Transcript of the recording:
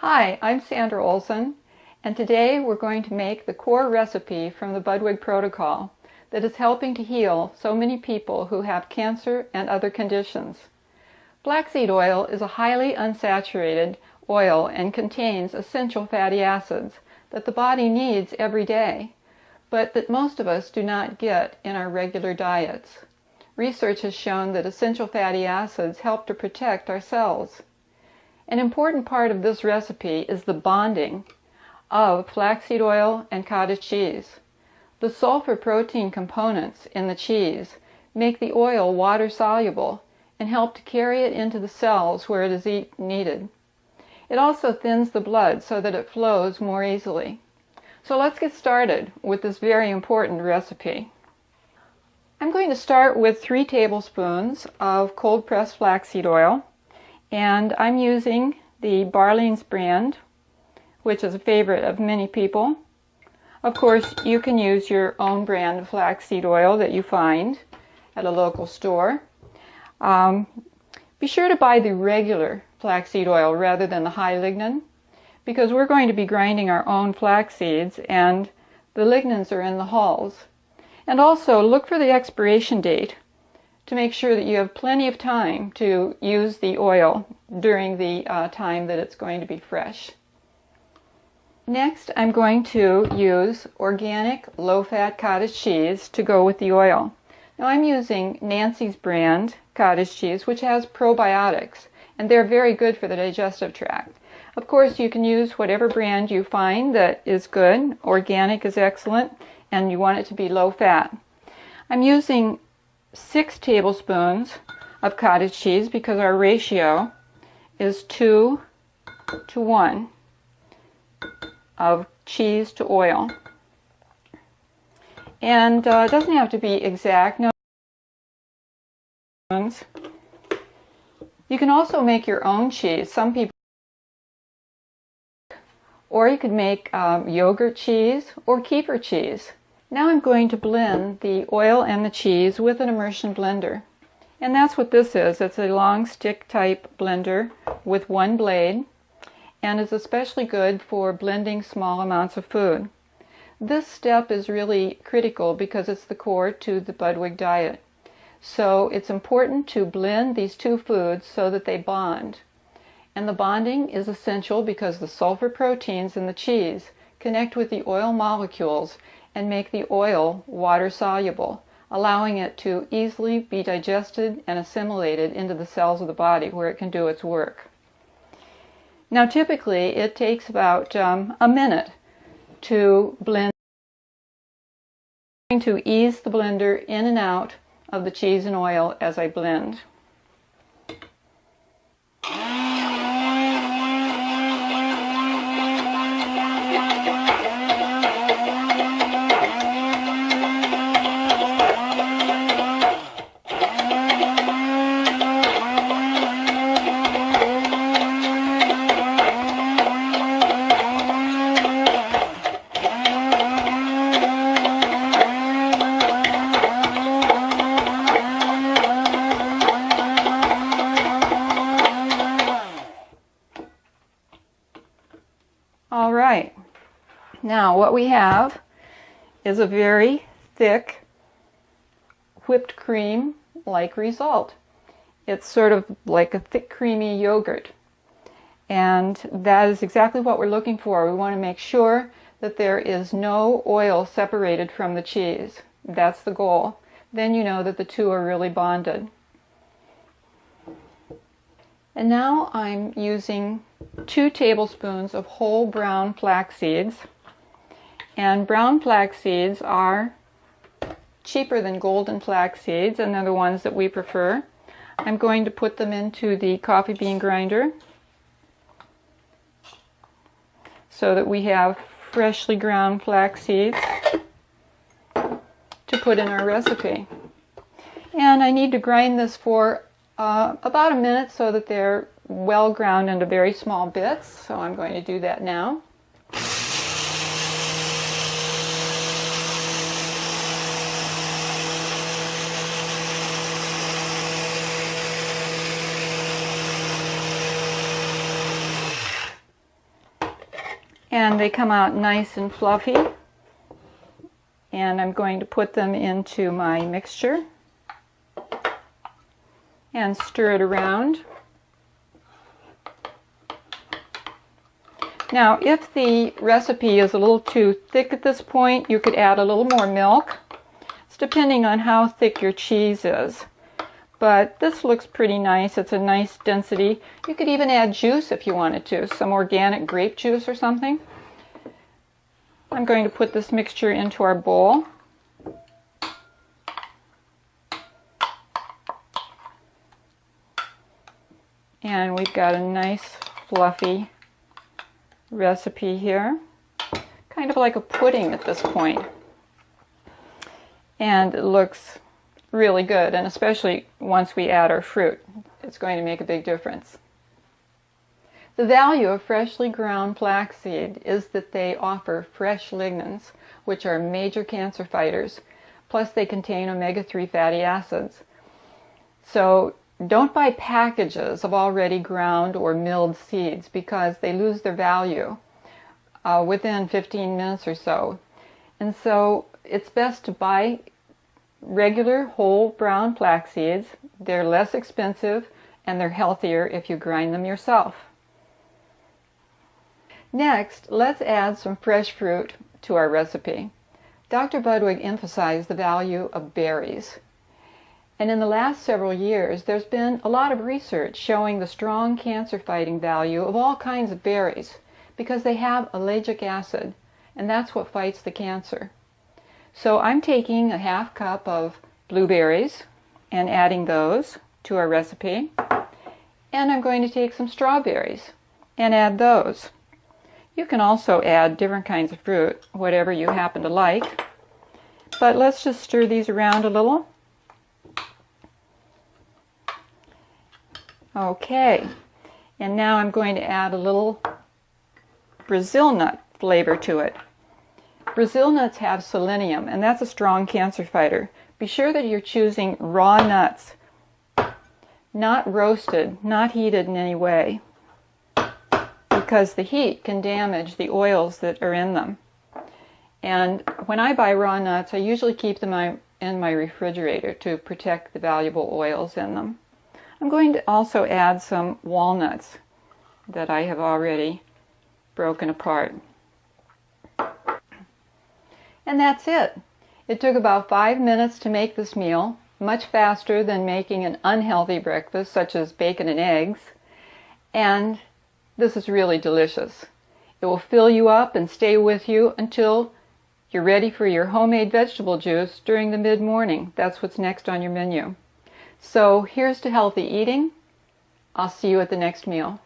Hi, I'm Sandra Olson, and today we're going to make the core recipe from the Budwig Protocol that is helping to heal so many people who have cancer and other conditions. Flaxseed oil is a highly unsaturated oil and contains essential fatty acids that the body needs every day, but that most of us do not get in our regular diets. Research has shown that essential fatty acids help to protect our cells. An important part of this recipe is the bonding of flaxseed oil and cottage cheese. The sulfur protein components in the cheese make the oil water soluble and help to carry it into the cells where it is needed. It also thins the blood so that it flows more easily. So let's get started with this very important recipe. I'm going to start with 3 tablespoons of cold pressed flaxseed oil. And I'm using the Barlean's brand, which is a favorite of many people. Of course, you can use your own brand of flaxseed oil that you find at a local store. Be sure to buy the regular flaxseed oil rather than the high lignin, because we're going to be grinding our own flax seeds and the lignins are in the hulls. And also look for the expiration date to make sure that you have plenty of time to use the oil during the time that it's going to be fresh. Next, I'm going to use organic low-fat cottage cheese to go with the oil. Now I'm using Nancy's brand cottage cheese, which has probiotics, and they're very good for the digestive tract. Of course, you can use whatever brand you find that is good. Organic is excellent, and you want it to be low-fat. I'm using 6 tablespoons of cottage cheese because our ratio is 2 to 1 of cheese to oil. And it doesn't have to be exact. No. You can also make your own cheese. Some people, or you could make yogurt cheese or kefir cheese. Now I'm going to blend the oil and the cheese with an immersion blender. And that's what this is. It's a long stick type blender with one blade, and is especially good for blending small amounts of food. This step is really critical because it's the core to the Budwig diet. So it's important to blend these two foods so that they bond. And the bonding is essential because the sulfur proteins in the cheese connect with the oil molecules and make the oil water soluble, allowing it to easily be digested and assimilated into the cells of the body where it can do its work. Now typically it takes about a minute to blend. I'm going to ease the blender in and out of the cheese and oil as I blend. All right, now what we have is a very thick whipped cream like result. It's sort of like a thick creamy yogurt, and that is exactly what we're looking for. We want to make sure that there is no oil separated from the cheese. That's the goal. Then you know that the two are really bonded. And now I'm using 2 tablespoons of whole brown flax seeds. And brown flax seeds are cheaper than golden flax seeds, and they're the ones that we prefer. I'm going to put them into the coffee bean grinder so that we have freshly ground flax seeds to put in our recipe. And I need to grind this for about a minute so that they're well ground into very small bits. So I'm going to do that now. And they come out nice and fluffy. And I'm going to put them into my mixture and stir it around. Now, if the recipe is a little too thick at this point, you could add a little more milk. It's depending on how thick your cheese is. But this looks pretty nice. It's a nice density. You could even add juice if you wanted to, some organic grape juice or something. I'm going to put this mixture into our bowl. And we've got a nice fluffy recipe here, kind of like a pudding at this point. And it looks really good, and especially once we add our fruit, it's going to make a big difference. The value of freshly ground flaxseed is that they offer fresh lignans, which are major cancer fighters, plus they contain omega-3 fatty acids. So don't buy packages of already ground or milled seeds because they lose their value within 15 minutes or so. And so it's best to buy regular whole brown flax seeds. They're less expensive and they're healthier if you grind them yourself. Next, let's add some fresh fruit to our recipe. Dr. Budwig emphasized the value of berries. And in the last several years, there's been a lot of research showing the strong cancer-fighting value of all kinds of berries because they have ellagic acid, and that's what fights the cancer. So I'm taking a half cup of blueberries and adding those to our recipe. And I'm going to take some strawberries and add those. You can also add different kinds of fruit, whatever you happen to like. But let's just stir these around a little. Okay, and now I'm going to add a little Brazil nut flavor to it. Brazil nuts have selenium, and that's a strong cancer fighter. Be sure that you're choosing raw nuts, not roasted, not heated in any way, because the heat can damage the oils that are in them. And when I buy raw nuts, I usually keep them in my refrigerator to protect the valuable oils in them. I'm going to also add some walnuts that I have already broken apart. And that's it. It took about 5 minutes to make this meal, much faster than making an unhealthy breakfast such as bacon and eggs. And this is really delicious. It will fill you up and stay with you until you're ready for your homemade vegetable juice during the mid-morning. That's what's next on your menu. So here's to healthy eating. I'll see you at the next meal.